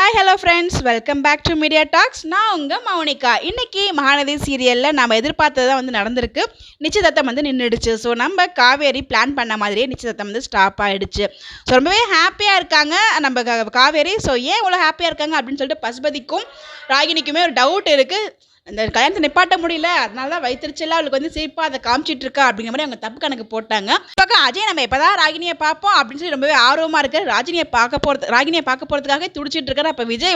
Hi hello friends, welcome back to media talks. நான் உங்கள் மௌனிகா. இன்றைக்கி மகாநதி சீரியலில் நம்ம எதிர்பார்த்தது தான் நிறந்திருக்கு. நிச்சயதார்த்தம் நின்றுடுச்சு. ஸோ நம்ம காவேரி பிளான் பண்ண மாதிரியே நிச்சயதார்த்தம் ஸ்டாப் ஆகிடுச்சு. ஸோ ரொம்பவே ஹாப்பியாக இருக்காங்க நம்ம காவேரி. ஸோ ஏன் இவ்வளோ ஹாப்பியாக இருக்காங்க அப்படின்னு சொல்லிட்டு பசுபதிக்கும் ராகினிக்குமே ஒரு டவுட் இருக்குது. அந்த கல்யாணத்தை நிப்பாட்ட முடியல, அதனால தான் வயிற்றுச்செல்லாம் அவளுக்கு சிரிப்பாக அதை காமிச்சிட்டு இருக்கா அப்படிங்கிற மாதிரி அவங்க தப்பு கணக்கு போட்டாங்க. பக்கம் அஜய் நம்ம எப்போதான் ராகினியை பார்ப்போம் அப்படின்னு சொல்லி ரொம்பவே ஆர்வமாக இருக்காரு. ராகினியை பார்க்க போகிறதுக்காக துடிச்சிட்டு இருக்காரு. அப்போ விஜய்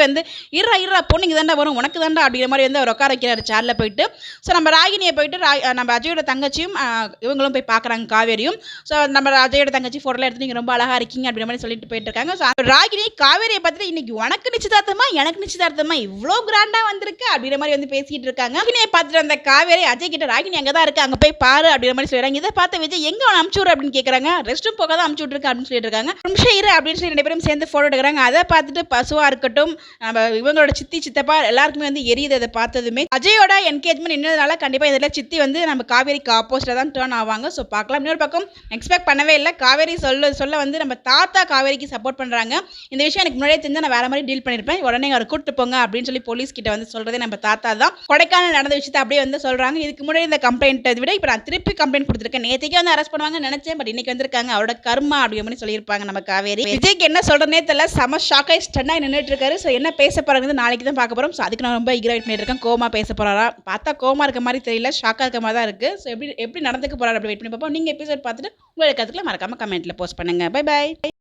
இருறா பொண்ணுங்க தாண்டா வரும், உனக்கு தாண்டா அப்படிங்கிற மாதிரி அவர் உட்கார வைக்கிறாரு சேரில் போயிட்டு. ஸோ நம்ம ராகினியை போயிட்டு நம்ம அஜயோட தங்கச்சியும் இவங்களும் போய் பார்க்குறாங்க, காவேரியும். ஸோ நம்ம அஜயோட தங்கச்சி ஃபோட்டோலாம் எடுத்து நீங்கள் ரொம்ப அழகாக இருக்கீங்க அப்படிங்கிற மாதிரி சொல்லிட்டு போயிட்டு இருக்காங்க. ஸோ ராகினி காவேரியை பார்த்துட்டு இன்னைக்கு உனக்கு நிச்சயதார்த்தமா எனக்கு நிச்சயதார்த்தமா இவ்வளோ கிராண்டாக வந்திருக்கு அப்படிங்கிற மாதிரி பேசி இருக்காங்க. ராகினியை பார்த்துட்டு அந்த காவேரி அஜய் கிட்ட ராகினி அங்கதான் இருக்கு, அங்க போய் பாரு அப்படிங்கிற மாதிரி சொல்றாங்க. இதை பார்த்த விஜய் எங்க அவன் அமுச்சுடு அப்படின்னு கேட்கறாங்க. ரெஸ்ட் ரூம் போக தான் அமுச்சு விட்டுருக்கு அப்படின்னு சொல்லிட்டு இருக்காங்க. நிமிஷம் இரு அப்படின்னு சொல்லி 2 பேரும் சேர்ந்து போட்டோ எடுக்கிறாங்க. அதை பார்த்துட்டு பசுவா இருக்கட்டும், நம்ம இவங்களோட சித்தி சித்தப்பா எல்லாருக்குமே எரியுது. அதை பார்த்ததுமே அஜயோட என்கேஜ்மெண்ட் நின்றதுனால கண்டிப்பா இதில் சித்தி நம்ம காவேரிக்கு ஆப்போசிட்டா தான் டேர்ன் ஆவாங்க. ஸோ பார்க்கலாம். இன்னொரு பக்கம் எக்ஸ்பெக்ட் பண்ணவே இல்லை. காவேரி சொல்ல நம்ம தாத்தா காவேரிக்கு சப்போர்ட் பண்றாங்க. இந்த விஷயம் எனக்கு முன்னாடியே தெரிஞ்சா நான் வேற மாதிரி டீல் பண்ணிருப்பேன். உடனே அவர் கூட்டு போங்க அப்படின்னு சொல்லி போலீஸ் கிட்ட சொல்றதே நம்ம தாத்தா தான். கொடைக்கானல் நடந்த விஷயத்தை அப்படியே சொல்றாங்க. இதுக்கு முன்னாடி இந்த கம்ப்ளைண்ட் விட இப்போ நான் திருப்பி கம்ப்ளைண்ட் கொடுத்துருக்கேன். நேற்றுக்கே அரெஸ்ட் பண்ணுவாங்கன்னு நினைச்சேன், பட் இன்னைக்கு வந்திருக்காங்க. அவரோட கர்மா அப்படிங்கிற மாதிரி சொல்லியிருப்பாங்க நம்ம காவேரி. விஜய்க்கு என்ன சொல்றதே தெரியல, செம ஷாக்காய் ஸ்டன்னாக நின்றுட்டு இருக்காரு. ஸோ என்ன பேச போறாங்க நாளைக்கு தான் பார்க்க போறோம். ஸோ அதுக்கு நான் ரொம்ப ஈகரா வெயிட் பண்ணிட்டு இருக்கேன். கோமா பேச போறாரா பார்த்தா கோமா இருக்க மாதிரி தெரியல, ஷாக்கா இருக்க மாதிரி தான் இருக்கு. ஸோ எப்படி நடந்துக்க போறாரு அப்படி வெயிட் பண்ணி பார்ப்போம். நீங்க எபிசோட் பார்த்துட்டு உங்களுக்கு கருத்துக்களை மறக்காம கமெண்ட்ல போஸ்ட் பண்ணுங்க. Bye by.